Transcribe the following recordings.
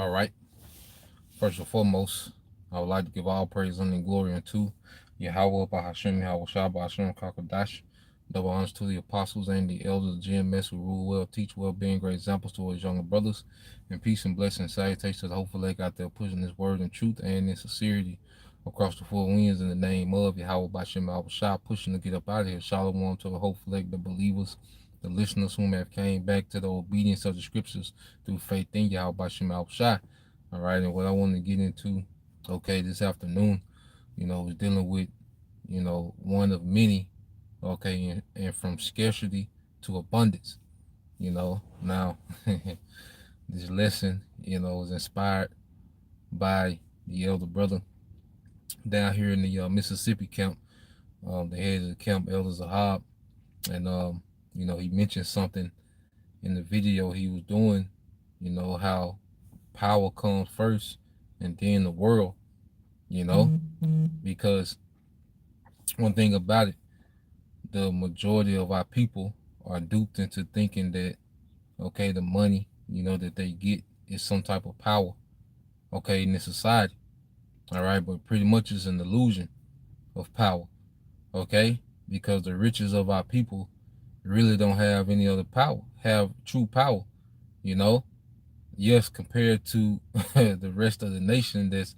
All right. First and foremost, I would like to give all praise and glory unto Yahweh, Bahashem, Yahweh Shah, Bahashem, Kakadash. Double honors to the apostles and the elders of GMS who rule well, teach well, being great examples to his younger brothers. And peace and blessing and salutations to the hopeful leg out there pushing this word in truth and in sincerity across the four winds in the name of Yahweh, Bahashem, Yahweh Shah, pushing to get up out of here. Shalom to the hopeful leg, the believers, the listeners whom have came back to the obedience of the scriptures through faith in Yahweh, Bahashem, Yahweh Shah. All right, and what I want to get into, this afternoon, is dealing with, one of many, and from scarcity to abundance. Now this lesson, was inspired by the elder brother down here in the Mississippi camp, the head of the camp, Elder Zahab, and he mentioned something in the video he was doing, how power comes first and then the world, because one thing about it, the majority of our people are duped into thinking that, the money, that they get is some type of power, in this society. All right, but pretty much it's an illusion of power, because the riches of our people really don't have any other power, have true power, yes, compared to the rest of the nation that's,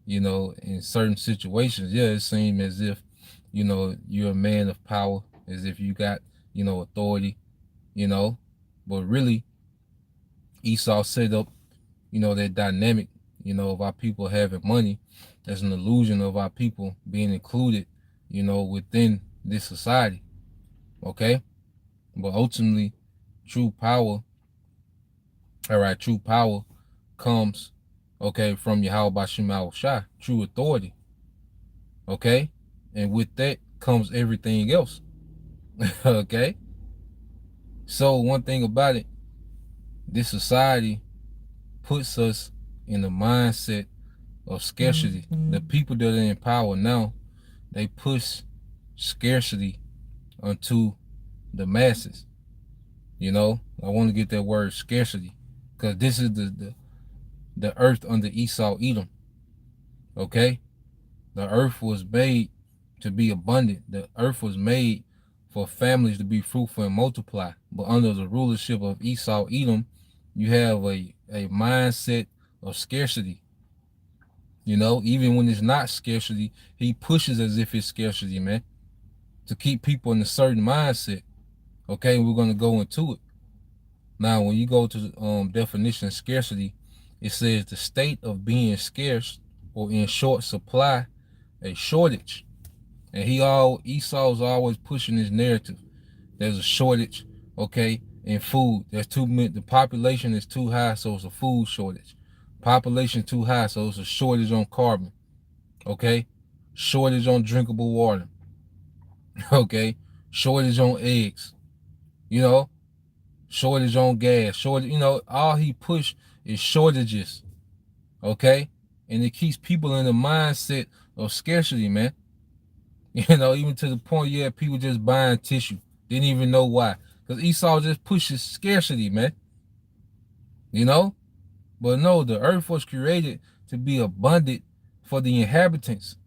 in certain situations, yeah, it seems as if, you're a man of power, as if you got, authority, but really Esau set up, that dynamic, of our people having money as an illusion of our people being included, within this society, okay? But ultimately, true power comes, from Yahweh Bashim Al Shah, true authority, okay? And with that comes everything else, okay? So one thing about it, this society puts us in the mindset of scarcity. The people that are in power now, they push scarcity onto the masses. I want to get that word scarcity, because this is the earth under Esau Edom. Okay? The earth was made to be abundant. The earth was made for families to be fruitful and multiply. But under the rulership of Esau Edom, you have a mindset of scarcity. Even when it's not scarcity, he pushes as if it's scarcity, man, to keep people in a certain mindset. Okay, we're going to go into it. Now, when you go to the definition of scarcity, it says the state of being scarce or in short supply, a shortage. And Esau's always pushing this narrative. There's a shortage, in food. There's too many, the population is too high, so it's a food shortage. Population too high, so it's a shortage on carbon. Shortage on drinkable water. Shortage on eggs. Shortage on gas. Shortage, all he push is shortages. And it keeps people in the mindset of scarcity, man. Even to the point you have people just buying tissue. Didn't even know why. Because Esau just pushes scarcity, man. But no, the earth was created to be abundant for the inhabitants.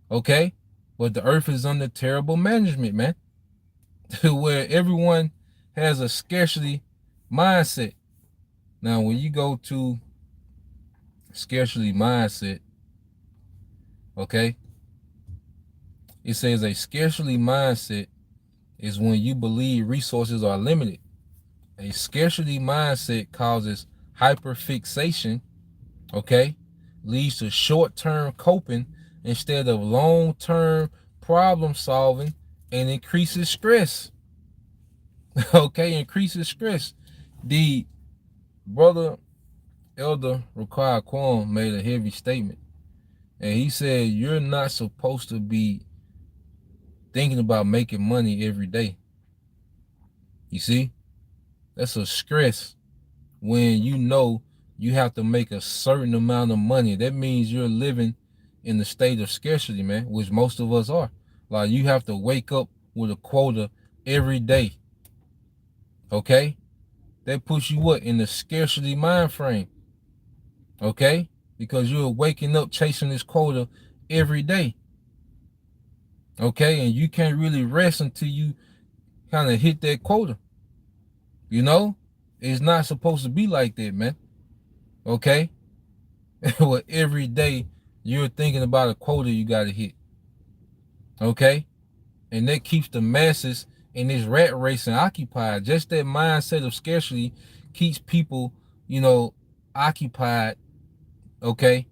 But the earth is under terrible management, man. Where everyone has a scarcity mindset. Now, when you go to scarcity mindset, it says a scarcity mindset is when you believe resources are limited. A scarcity mindset causes hyperfixation, leads to short-term coping instead of long-term problem solving, and increases stress. Increases stress. The brother Elder Rakai Kwon made a heavy statement, and he said you're not supposed to be thinking about making money every day. You see, that's a stress when you have to make a certain amount of money. That means you're living in the state of scarcity, man, which most of us are. Like, you have to wake up with a quota every day. That puts you in the scarcity mind frame. okay? Because you're waking up chasing this quota every day, okay? And you can't really rest until you kind of hit that quota, you know? It's not supposed to be like that, man, okay? Well, every day you're thinking about a quota you got to hit, okay? And that keeps the masses in this rat race and occupied. Just that mindset of scarcity keeps people, you know, occupied, okay,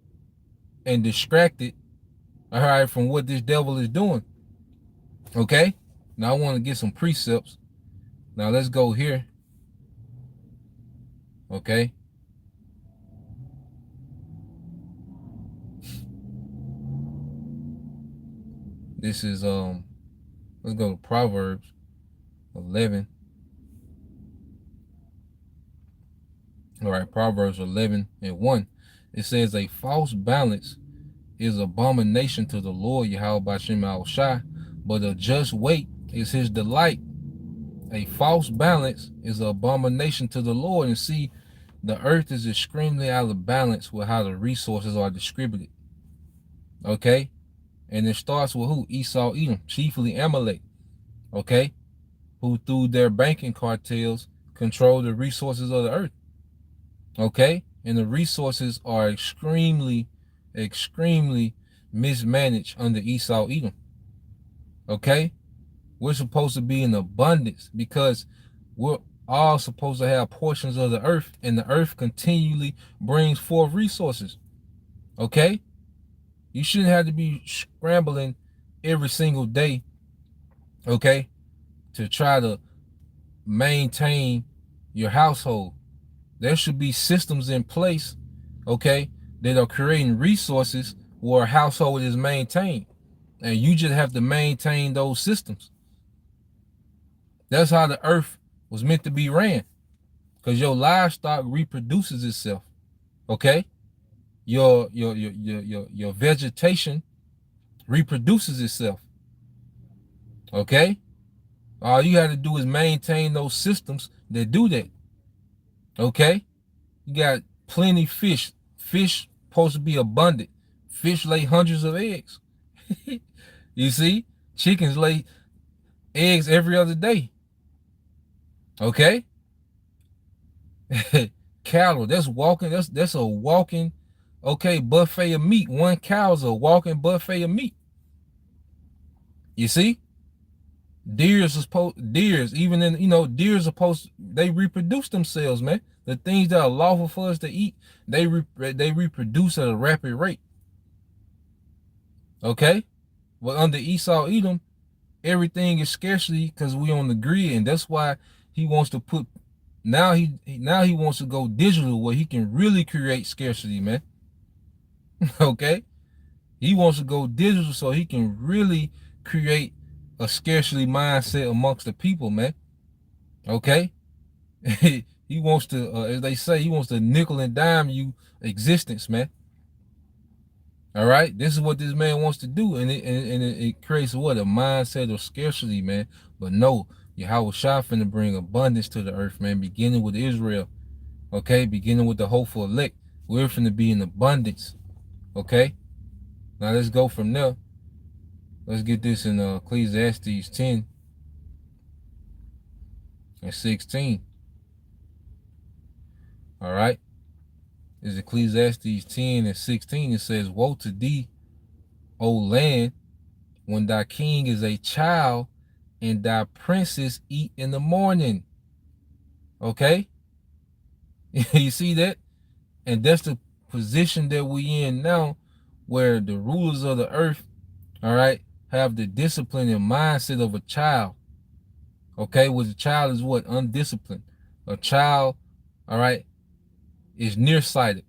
and distracted, all right, from what this devil is doing, okay? Now I want to get some precepts. Now let's go here, okay? This is, let's go to Proverbs 11. All right, Proverbs 11 and 1. It says, a false balance is abomination to the Lord, Yahweh Bashem Shai, but a just weight is his delight. A false balance is an abomination to the Lord. And see, the earth is extremely out of balance with how the resources are distributed. Okay? And it starts with who? Esau, Edom, chiefly Amalek. Okay? Who through their banking cartels control the resources of the earth. Okay? And the resources are extremely, extremely mismanaged under Esau, Edom. Okay? We're supposed to be in abundance because we're all supposed to have portions of the earth, and the earth continually brings forth resources. Okay? You shouldn't have to be scrambling every single day, okay, to try to maintain your household. There should be systems in place, okay, that are creating resources where a household is maintained. And you just have to maintain those systems. That's how the earth was meant to be ran. Because your livestock reproduces itself. Okay? Your vegetation reproduces itself. Okay? All you have to do is maintain those systems that do that. Okay? You got plenty fish. Fish supposed to be abundant. Fish lay hundreds of eggs. You see? Chickens lay eggs every other day. Okay? Cattle, that's walking, that's a walking, okay, buffet of meat. One cow's a walking buffet of meat. You see? Deers, even in, deer are supposed, they reproduce themselves, man. The things that are lawful for us to eat, they reproduce at a rapid rate. Okay? But under Esau Edom, everything is scarcity because we on the grid, and that's why he wants to put, now he wants to go digital where he can really create scarcity, man. Okay? He wants to go digital so he can really create a scarcity mindset amongst the people, man. Okay? He wants to, as they say, he wants to nickel and dime you existence, man. All right? This is what this man wants to do, and it creates what? A mindset of scarcity, man. But no, Yahweh Shai finna bring abundance to the earth, man, beginning with Israel. Okay? Beginning with the hopeful elect. We're finna be in abundance. Okay? Now let's go from there. Let's get this in Ecclesiastes 10 and 16. All right. Is Ecclesiastes 10 and 16. It says, woe to thee, O land, when thy king is a child and thy princes eat in the morning. Okay? You see that? And that's the position that we in now, where the rulers of the earth, all right, have the discipline and mindset of a child. Okay, which a child is what? Undisciplined. A child, all right, is nearsighted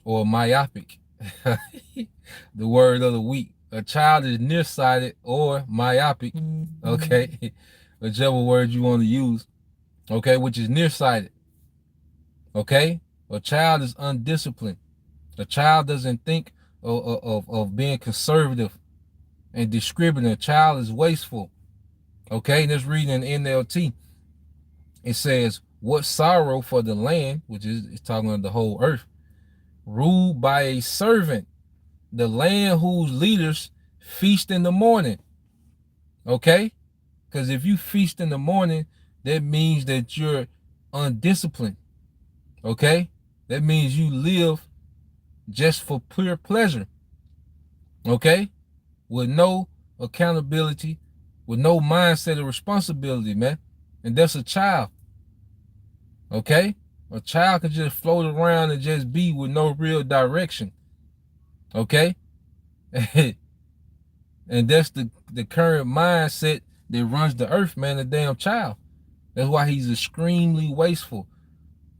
or myopic. The word of the week. A child is nearsighted or myopic. Okay, whichever word you want to use. Okay, which is nearsighted. Okay, a child is undisciplined. A child doesn't think of being conservative and discriminating. A child is wasteful. Okay, let's read in NLT. It says, what sorrow for the land, which is talking about the whole earth, ruled by a servant, the land whose leaders feast in the morning. Okay? Because if you feast in the morning, that means that you're undisciplined. Okay? That means you live just for pure pleasure. Okay? With no accountability, with no mindset of responsibility, man. And that's a child. Okay? A child can just float around and just be with no real direction. Okay? And that's the current mindset that runs the earth, man, the damn child. That's why he's extremely wasteful.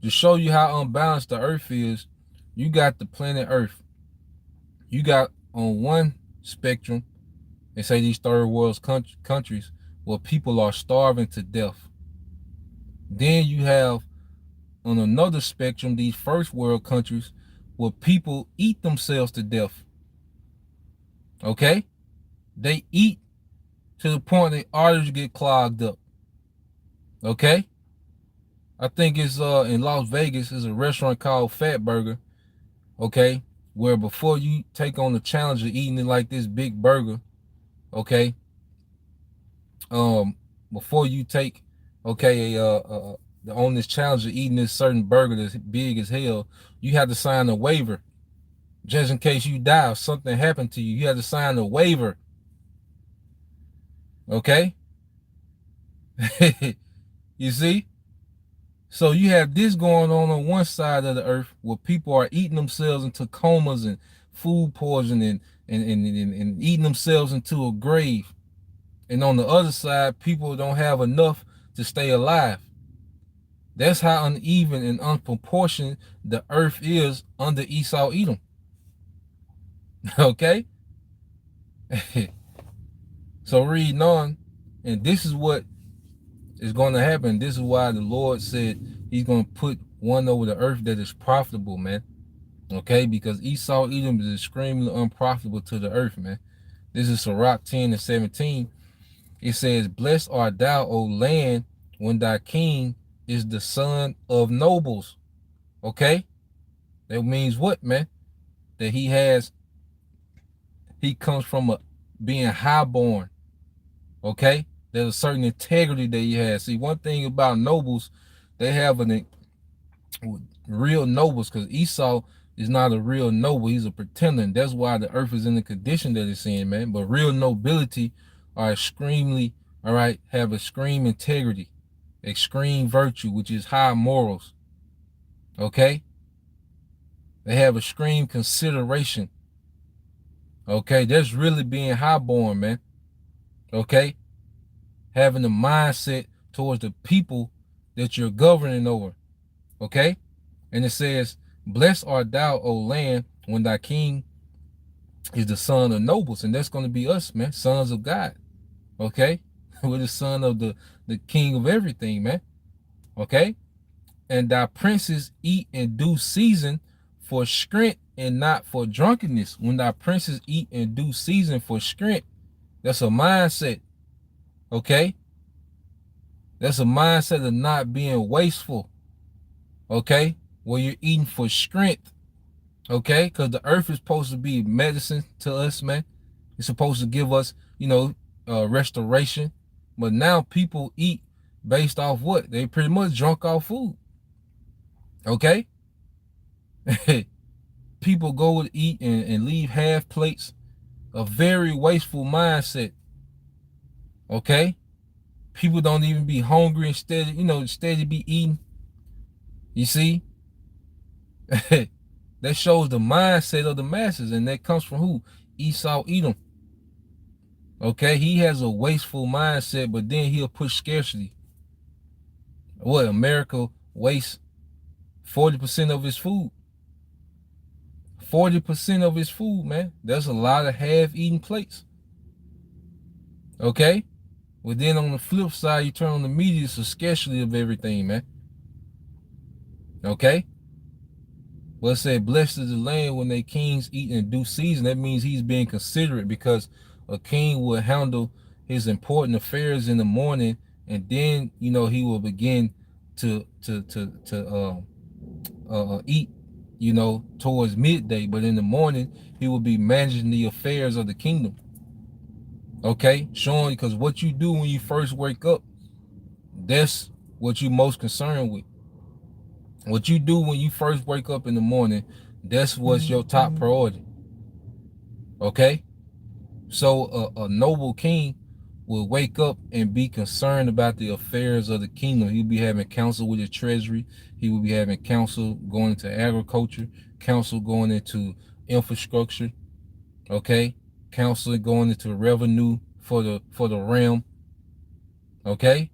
To show you how unbalanced the earth is, you got the planet Earth. You got on one spectrum, they say these third world countries where people are starving to death. Then you have on another spectrum these first world countries where people eat themselves to death. Okay? They eat to the point their arteries get clogged up. Okay? I think it's in Las Vegas, is a restaurant called Fat Burger. Okay? Where before you take on the challenge of eating it like this big burger, okay, before you take, okay, on this challenge of eating this certain burger that's big as hell, you have to sign a waiver. Just in case you die or something happened to you, you have to sign a waiver. Okay? You see? So you have this going on one side of the earth where people are eating themselves into comas and food poisoning and eating themselves into a grave. And on the other side, people don't have enough to stay alive. That's how uneven and unproportioned the earth is under Esau Edom. Okay? So reading on, and this is what is going to happen. This is why the Lord said he's going to put one over the earth that is profitable, man. Okay? Because Esau Edom is extremely unprofitable to the earth, man. This is Sirach 10 and 17. It says, blessed art thou, O land, when thy king is the son of nobles. Okay? That means what, man? That he comes from being highborn. Okay? There's a certain integrity that he has. See, one thing about nobles, they have real nobles, because Esau is not a real noble. He's a pretender. And that's why the earth is in the condition that it's in, man. But real nobility are extremely, all right, have extreme integrity, extreme virtue, which is high morals. Okay? They have extreme consideration. Okay? That's really being highborn, man. Okay? Having the mindset towards the people that you're governing over. Okay? And it says, blessed art thou, O land, when thy king is the son of nobles. And that's going to be us, man. Sons of God. Okay? We're the son of the king of everything, man. Okay? And thy princes eat in due season for strength and not for drunkenness. When thy princes eat in due season for strength, that's a mindset. Okay? That's a mindset of not being wasteful. Okay? Where you're eating for strength. Okay? Because the earth is supposed to be medicine to us, man. It's supposed to give us, restoration. But now people eat based off what? They pretty much drunk off food. Okay? People go to eat and leave half plates. A very wasteful mindset. Okay? People don't even be hungry instead, steady be eating. You see? That shows the mindset of the masses, and that comes from who? Esau Edom. Okay? He has a wasteful mindset, but then he'll push scarcity. What? America wastes 40% of its food. 40% of its food, man. That's a lot of half-eaten plates. Okay? But then on the flip side, you turn on the media, it's a scarcity of everything, man. Okay? Well, it said, blessed is the land when their kings eat in due season. That means he's being considerate, because a king will handle his important affairs in the morning, and then, he will begin to eat, towards midday, but in the morning he will be managing the affairs of the kingdom. Okay, showing because what you do when you first wake up, that's what you most concerned with. What you do when you first wake up in the morning, that's what's your top priority. Okay, so a noble king will wake up and be concerned about the affairs of the kingdom. He'll be having counsel with the treasury. He will be having counsel going into agriculture, counsel going into infrastructure. Okay, counsel going into revenue for the realm. Okay,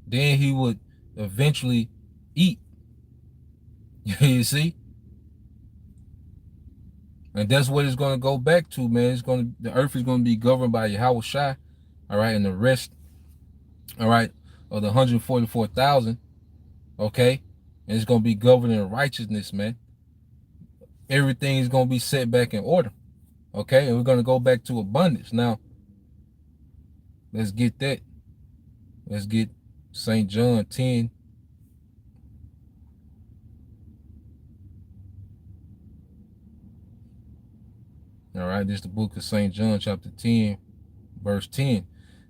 then he would eventually eat. You see, and that's what it's going to go back to, man. The earth is going to be governed by Yahweh Shai, all right, and the rest, all right, of the 144,000, okay, and it's going to be governed in righteousness, man. Everything is going to be set back in order, okay, and we're going to go back to abundance. Now, let's get that. Let's get St. John 10. All right, this is the book of St. John, chapter 10, verse 10.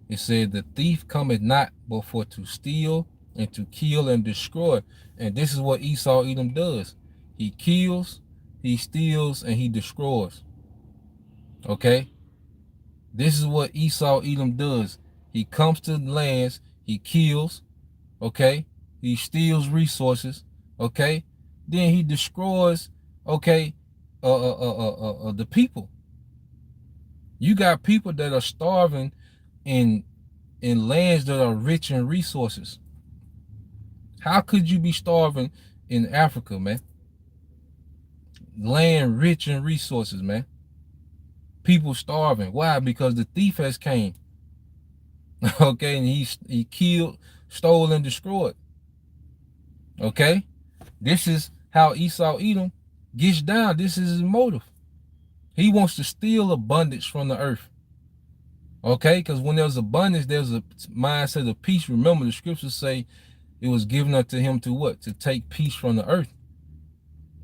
It said, the thief cometh not but for to steal and to kill and destroy. And this is what Esau Edom does. He kills, he steals, and he destroys. Okay? This is what Esau Edom does. He comes to the lands, he kills, okay? He steals resources, okay? Then he destroys, okay, the people. You got people that are starving in lands that are rich in resources. How could you be starving in Africa, man? Land rich in resources, man. People starving. Why? Because the thief has came. Okay, and he killed, stole, and destroyed. Okay? This is how Esau Edom gets down. This is his motive. He wants to steal abundance from the earth. Okay? Because when there's abundance, there's a mindset of peace. Remember, the scriptures say it was given unto him to what? To take peace from the earth.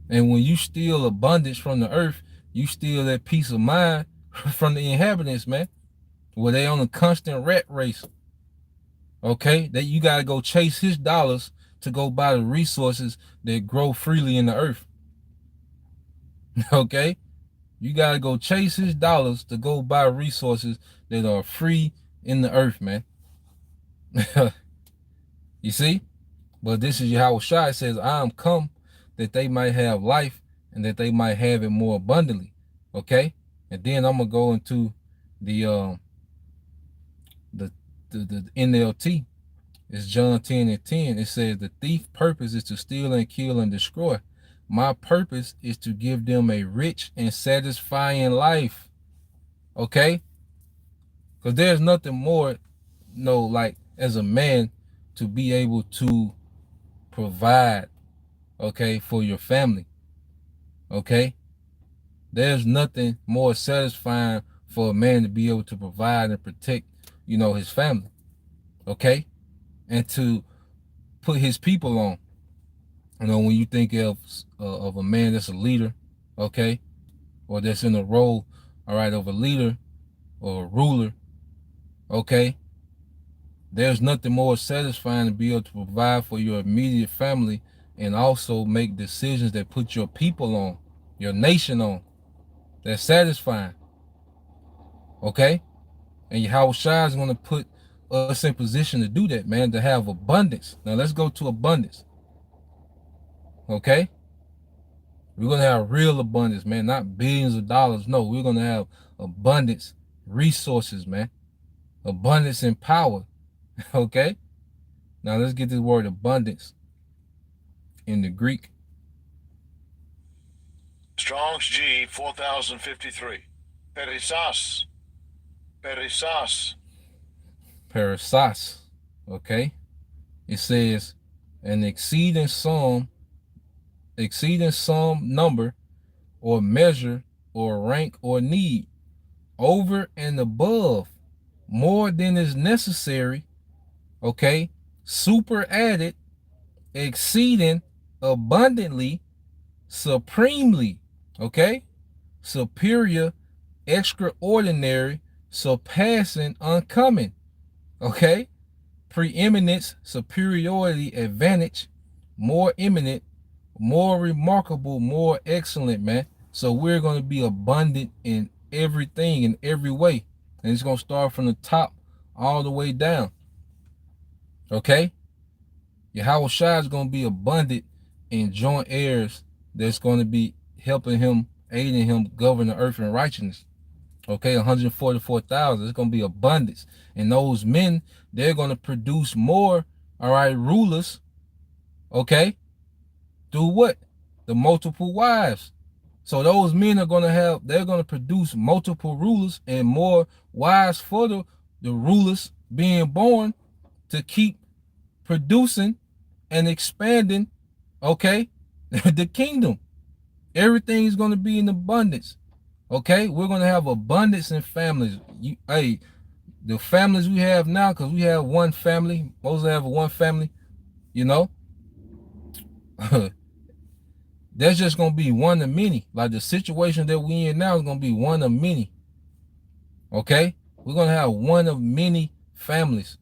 And when you steal abundance from the earth, you steal that peace of mind from the inhabitants, man. Where they on a constant rat race. Okay? That you got to go chase his dollars to go buy the resources that grow freely in the earth. Okay? You got to go chase his dollars to go buy resources that are free in the earth, man. You see? But this is Yahweh Shai says, I am come that they might have life and that they might have it more abundantly. Okay? And then I'm going to go into the NLT. It's John 10 and 10. It says, the thief purpose is to steal and kill and destroy. My purpose is to give them a rich and satisfying life. Okay? Because there's nothing more, like as a man to be able to provide, okay, for your family. Okay? There's nothing more satisfying for a man to be able to provide and protect, his family. Okay? And to put his people on. When you think of a man that's a leader, okay, or that's in a role, all right, of a leader or a ruler, okay, there's nothing more satisfying to be able to provide for your immediate family and also make decisions that put your people on, your nation on. That's satisfying, okay? And Yahweh Shai is going to put us in position to do that, man, to have abundance. Now let's go to abundance, okay? We're going to have real abundance, man, not billions of dollars. No, we're going to have abundance, resources, man, abundance and power, okay? Now let's get this word abundance in the Greek. Strong's G 4053. Perisas. Perisas. Perisas, okay? It says an exceeding sum, number or measure or rank or need, over and above, more than is necessary, okay? Super added, exceeding abundantly, supremely, okay? Superior, extraordinary, surpassing, uncommon, okay? Preeminence, superiority, advantage, more eminent, more remarkable, more excellent, man. So we're going to be abundant in everything, in every way. And it's going to start from the top all the way down, okay? Yahweh Shai is going to be abundant in joint heirs that's going to be helping him, aiding him govern the earth in righteousness. Okay, 144,000. It's going to be abundance. And those men, they're going to produce more, all right, rulers, okay, through what? The multiple wives. So those men are going to have, they're going to produce multiple rulers and more wives for the rulers being born to keep producing and expanding, okay, the kingdom. Everything is going to be in abundance. Okay, we're going to have abundance in families. Hey, the families we have now, because we have one family, mostly have one family, you know, that's just going to be one of many. Like the situation that we in now is going to be one of many. Okay, we're going to have one of many families.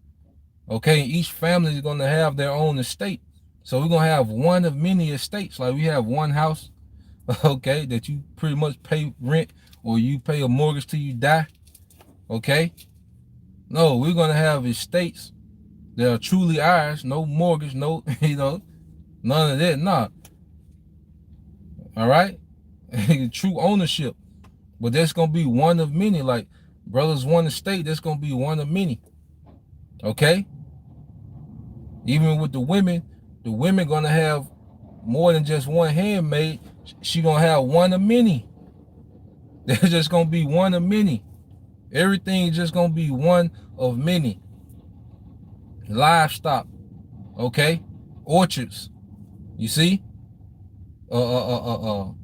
Okay, each family is going to have their own estate. So we're going to have one of many estates. Like we have one house, okay, that you pretty much pay rent or you pay a mortgage till you die. Okay, no, we're going to have estates that are truly ours. No mortgage, no, none of that. Nah, all right, true ownership. But that's going to be one of many. Like brothers one estate, that's going to be one of many. Okay, even with the women going to have more than just one handmaid. She going to have one of many. There's just going to be one of many. Everything is just going to be one of many. Livestock, okay? Orchards, you see? The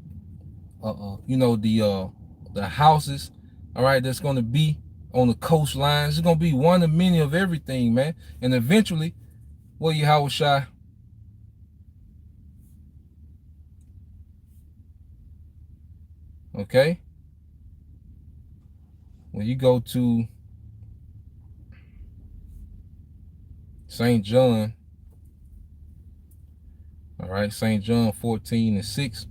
houses, all right, that's going to be on the coastlines. It's going to be one of many of everything, man. And eventually, well, Yahweh Shai, okay? When you go to St. John, all right, St. John 14:6.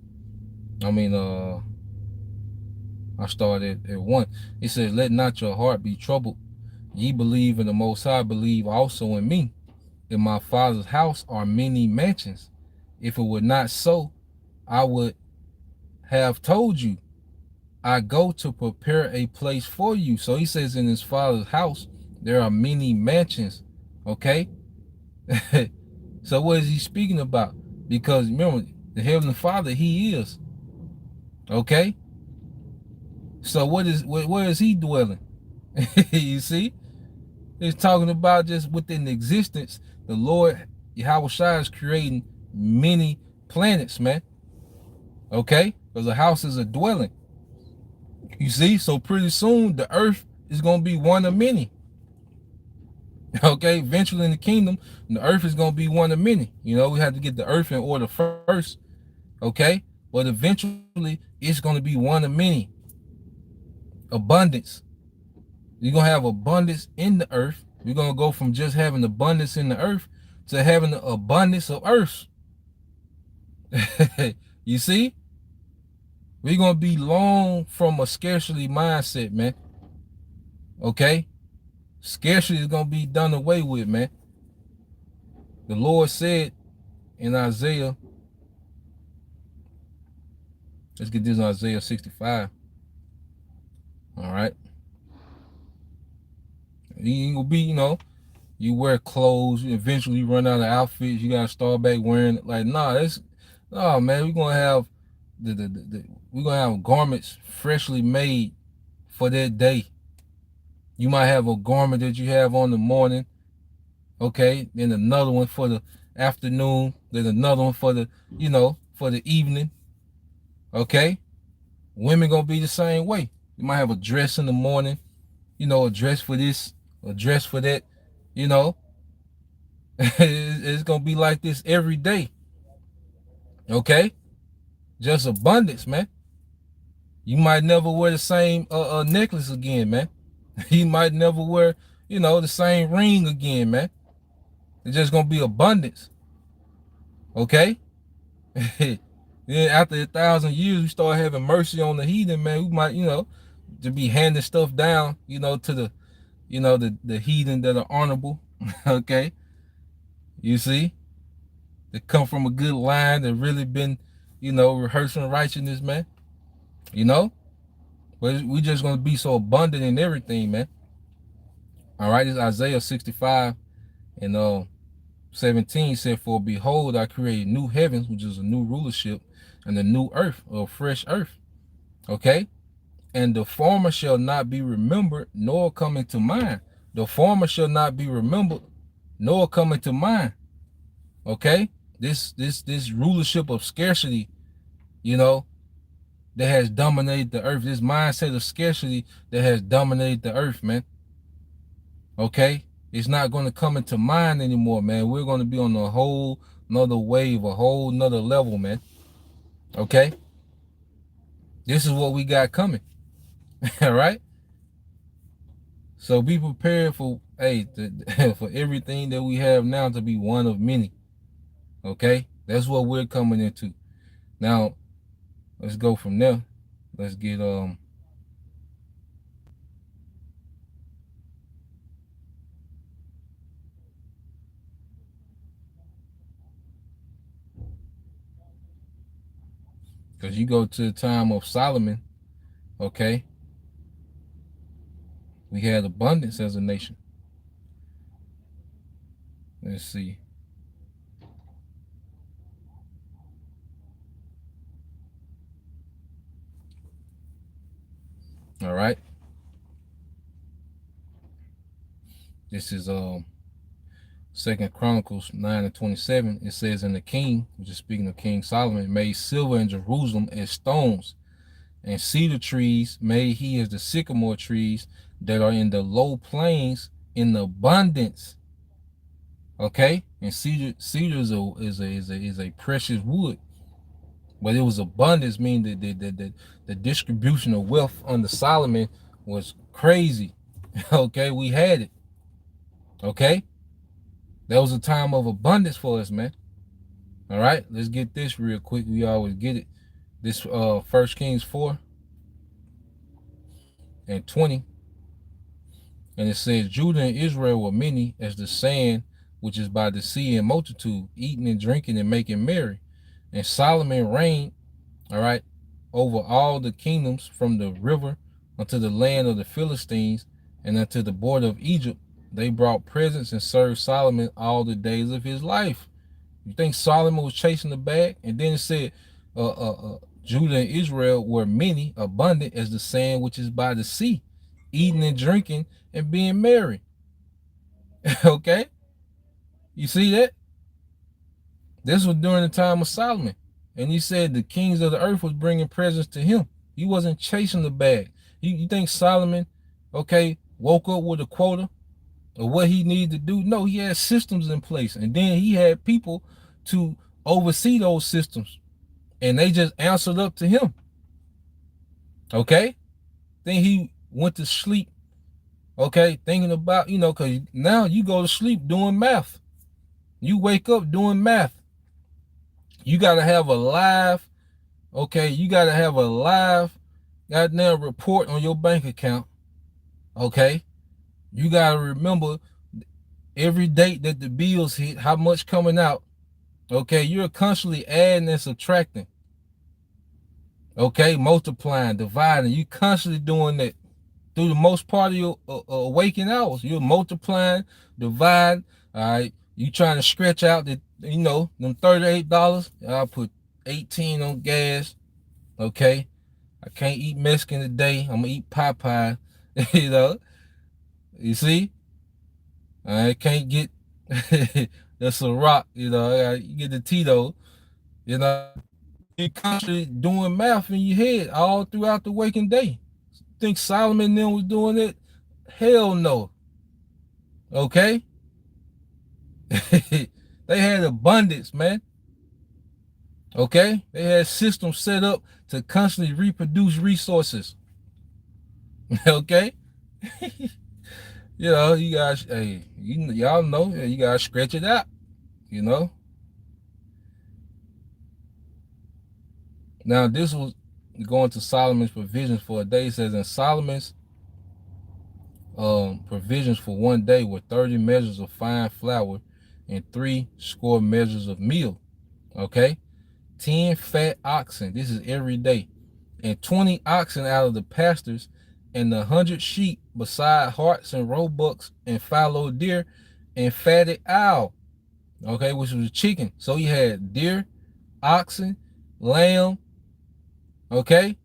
I started at 1. It says, let not your heart be troubled. Ye believe in the Most High, believe also in me. In my Father's house are many mansions. If it were not so, I would have told you. I go to prepare a place for you. So he says in his Father's house, there are many mansions. Okay? So what is he speaking about? Because remember, the Heavenly Father, he is. Okay? So where is he dwelling? You see? It's talking about just within existence, the Lord Yahweh Shai is creating many planets, man. Okay? Because a house is a dwelling. You see? So pretty soon the earth is gonna be one of many. Okay, eventually in the kingdom, the earth is gonna be one of many. We have to get the earth in order first. Okay? But eventually it's gonna be one of many. Abundance. You're gonna have abundance in the earth. We're gonna go from just having abundance in the earth to having the abundance of earth. You see? We're gonna be long from a scarcity mindset, man. Okay? Scarcity is gonna be done away with, man. The Lord said in Isaiah, let's get this in Isaiah 65. All right. You ain't gonna be, you wear clothes, you eventually run out of outfits, you gotta start back wearing it. Like, man, we're gonna have we're gonna have garments freshly made for that day. You might have a garment that you have on the morning, okay, then another one for the afternoon, then another one for for the evening. Okay? Women gonna be the same way. You might have a dress in the morning, a dress for this, a dress for that, you know. It's gonna be like this every day. Okay? Just abundance, man. You might never wear the same necklace again, man. You might never wear, the same ring again, man. It's just gonna be abundance. Okay? Then after 1,000 years, we start having mercy on the heathen, man. We might, to be handing stuff down, to the heathen that are honorable. Okay? You see? That come from a good line that really been, rehearsing righteousness, man. You know? But we just gonna be so abundant in everything, man. All right, it's Isaiah 65 and 17 said, "For behold, I create new heavens, which is a new rulership, and a new earth, or fresh earth." Okay? And the former shall not be remembered, nor come into mind. The former shall not be remembered, nor come into mind. Okay? This rulership of scarcity, you know, that has dominated the earth. This mindset of scarcity that has dominated the earth, man. Okay? It's not going to come into mind anymore, man. We're going to be on a whole nother wave, a whole nother level, man. Okay? This is what we got coming. All right? So be prepared for, for everything that we have now to be one of many. Okay? That's what we're coming into. Now, let's go from there. Let's get because you go to the time of Solomon, okay? We had abundance as a nation. Let's see. All right. This is Second Chronicles 9:27. It says, "And the king," which is speaking of King Solomon, "made silver in Jerusalem as stones, and cedar trees made he as the sycamore trees that are in the low plains in abundance." Okay, and cedar is a precious wood, but it was abundance, meaning that the distribution of wealth under Solomon was crazy. Okay, we had it. Okay, that was a time of abundance for us, man. All right, let's get this real quick. We always get it. This First Kings 4:20, and it says, "Judah and Israel were many as the sand which is by the sea in multitude, eating and drinking and making merry. And Solomon reigned, all right, over all the kingdoms from the river unto the land of the Philistines and unto the border of Egypt. They brought presents and served Solomon all the days of his life." You think Solomon was chasing the bag? And then it said, Judah and Israel were many, abundant as the sand which is by the sea, eating and drinking and being merry. Okay? You see that? This was during the time of Solomon. And he said the kings of the earth was bringing presents to him. He wasn't chasing the bag. You think Solomon, okay, woke up with a quota of what he needed to do? No, he had systems in place. And then he had people to oversee those systems. And they just answered up to him. Okay? Then he went to sleep, okay, thinking about, because now you go to sleep doing math. You wake up doing math. You got to have a live, okay, you got to have a live goddamn report on your bank account, okay? You got to remember every date that the bills hit, how much coming out, okay? You're constantly adding and subtracting, okay? Multiplying, dividing. You constantly doing that through the most part of your waking hours. You're multiplying, dividing, all right? You trying to stretch out the, them $38. I'll put 18 on gas, okay? I can't eat Mexican today. I'm gonna eat Popeye, you know. You see, I can't get the Ciroc, you get the Tito, you know. You're constantly doing math in your head all throughout the waking day. Think Solomon then was doing it? Hell no. Okay? They had abundance, man. Okay, they had systems set up to constantly reproduce resources. Okay, you guys, hey, y'all know, you gotta stretch it out. You know. Now this was going to Solomon's provisions for a day. It says in Solomon's provisions for one day were 30 measures of fine flour and 60 measures of meal. Okay, 10 fat oxen. This is every day, and 20 oxen out of the pastures, and 100 sheep, beside harts and roebucks and fallow deer and fatted owl. Okay, which was chicken. So he had deer, oxen, lamb. Okay,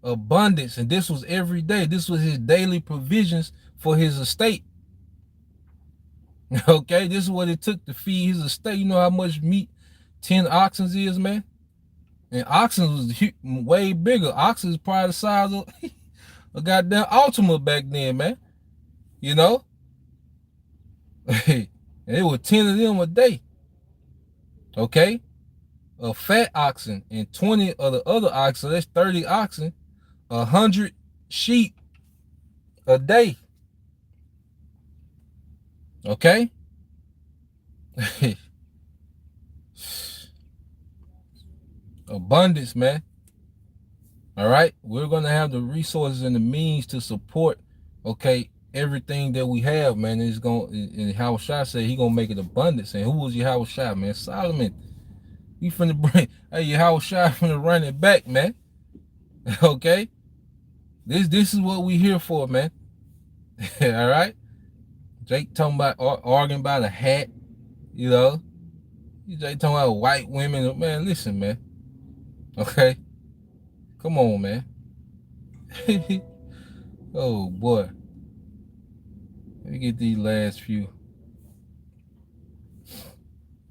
abundance, and this was every day. This was his daily provisions for his estate. Okay, this is what it took to feed his estate. You know how much meat 10 oxen is, man? And oxen was way bigger. Oxen is probably the size of a goddamn Altima back then, man. You know? And it was 10 of them a day. Okay? A fat oxen and 20 of the other oxen. That's 30 oxen. 100 sheep a day. Okay? Abundance, man. All right, we're gonna have the resources and the means to support, okay, everything that we have, man. It's gonna, and Howard Shah said he gonna make it abundance. And who was your Howard Shah, man? Solomon. You finna bring, hey, your Howard Shah finna run it back, man. Okay, this is what we here for, man. All right, Jake talking about arguing about a hat, you know. Jake talking about white women, man. Listen, man. Okay, come on, man. Oh boy, let me get these last few.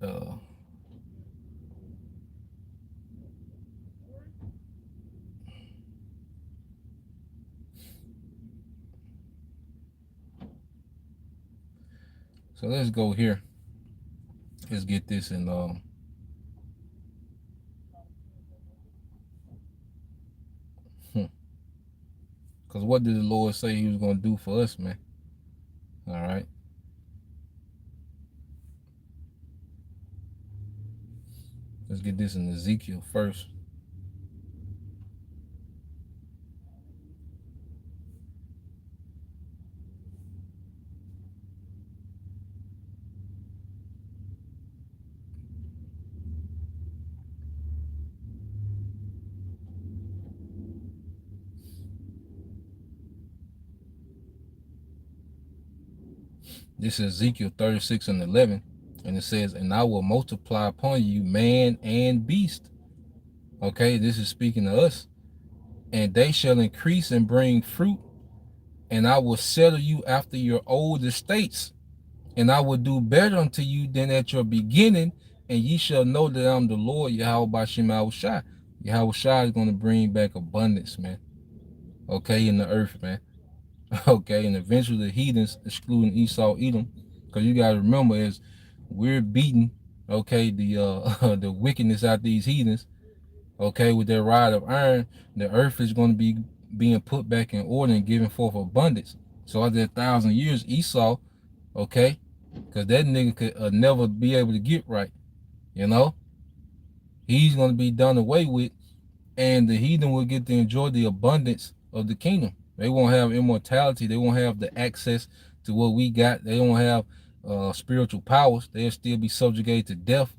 Uh, so let's go here. Let's get this in. Because what did the Lord say he was going to do for us, man? All right. Let's get this in Ezekiel first. This is Ezekiel 36 and 11. And it says, and I will multiply upon you man and beast. Okay, this is speaking to us. And they shall increase and bring fruit. And I will settle you after your old estates. And I will do better unto you than at your beginning. And ye shall know that I'm the Lord, Yahweh Bashim Yahushai. Yahweh Shai is going to bring back abundance, man. Okay, in the earth, man. Okay, and eventually the heathens, excluding Esau, Edom, because you gotta remember, is we're beating, okay, the the wickedness out these heathens, okay, with their rod of iron. The earth is going to be being put back in order and giving forth abundance. So after 1,000 years, Esau, okay, because that nigga could never be able to get right, you know, he's going to be done away with, and the heathen will get to enjoy the abundance of the kingdom. They won't have immortality. They won't have the access to what we got. They won't have spiritual powers. They'll still be subjugated to death.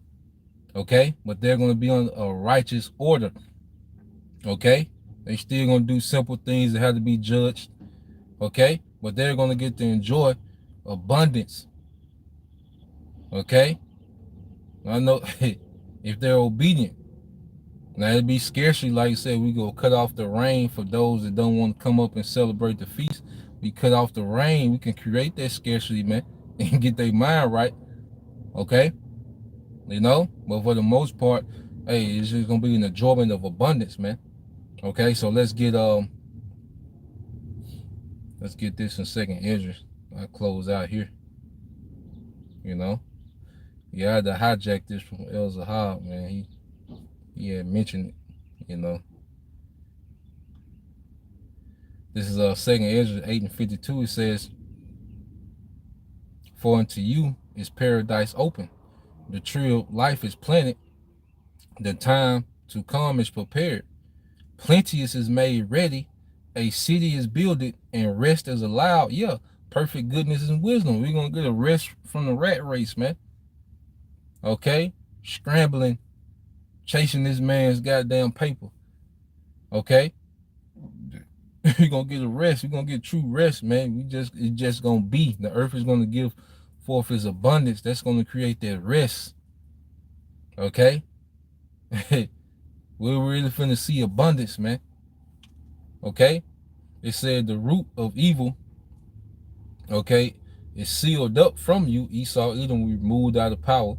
Okay, but they're going to be on a righteous order. Okay, they still going to do simple things that have to be judged. Okay, but they're going to get to enjoy abundance. Okay, I know if they're obedient. Now it'd be scarcity, like you said, we go cut off the rain for those that don't want to come up and celebrate the feast. We cut off the rain, we can create that scarcity, man, and get their mind right. Okay? You know? But for the most part, hey, it's just gonna be an enjoyment of abundance, man. Okay, so let's get this in second Esdras. I close out here. You know? Yeah, I had to hijack this from El Zahab, man. Yeah, mention it. You know, this is Second Ezra 8:52. It says, "For unto you is paradise open, the tree of life is planted, the time to come is prepared, plenteous is made ready, a city is builded, and rest is allowed." Yeah, perfect goodness and wisdom. We're gonna get a rest from the rat race, man. Okay, scrambling, chasing this man's goddamn paper. Okay, we're gonna get a rest. We're gonna get true rest, man. It's just gonna be. The earth is gonna give forth its abundance. That's gonna create that rest. Okay, we're really finna see abundance, man. Okay, it said the root of evil, okay, is sealed up from you. Esau, Edom, removed out of power.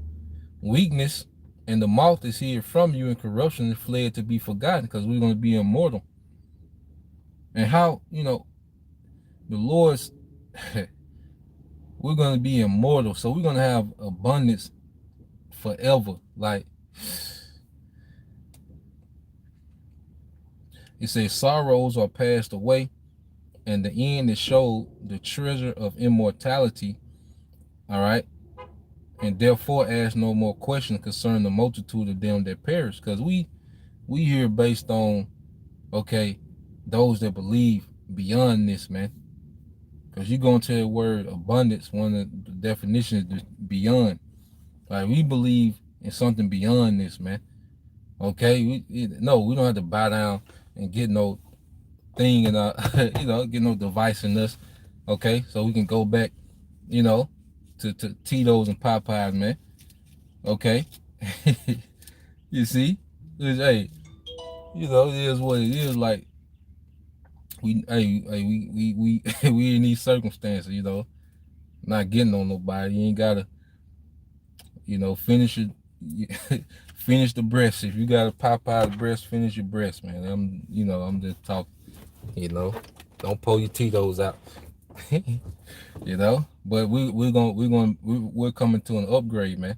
Weakness and the moth is hid from you, and corruption is fled to be forgotten, because we're gonna be immortal. And how, the Lord's we're gonna be immortal, so we're gonna have abundance forever. Like it says, sorrows are passed away, and the end is showed the treasure of immortality. All right, and therefore ask no more questions concerning the multitude of them that perish, because we here based on, okay, those that believe beyond this, man. Because you go into the word abundance, one of the definitions is beyond. Like, we believe in something beyond this, man. Okay, no, we don't have to bow down and get no thing in our, get no device in us. Okay, so we can go back, you know, to Tito's and Popeyes, man. Okay, you see, hey, it is what it is. Like, we in these circumstances, not getting on nobody. You ain't gotta, finish it. Finish the breast. If you got a Popeye breast, finish your breast, man. I'm just talking. Don't pull your Tito's out. But we're coming to an upgrade, man.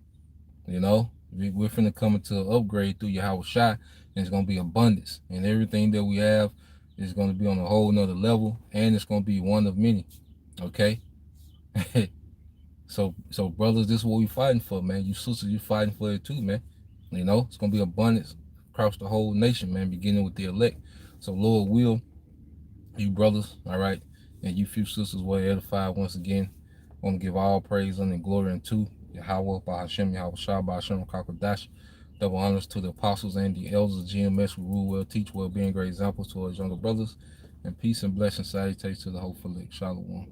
We're finna come into an upgrade through Yahweh Shai, and it's gonna be abundance, and everything that we have is gonna be on a whole nother level, and it's gonna be one of many. Okay. So brothers, this is what we fighting for, man. You sisters, you fighting for it too, man. It's gonna be abundance across the whole nation, man, beginning with the elect. So Lord will, you brothers, all right, and you few sisters will edify once again. I want to give all praise and glory unto Yahweh, by Hashem, Yahweh Shah, by Hashem, Kakadash. Double honors to the apostles and the elders of GMS who rule well, teach well, being great examples to our younger brothers. And peace and blessings, salutations to the whole elect. Shalom.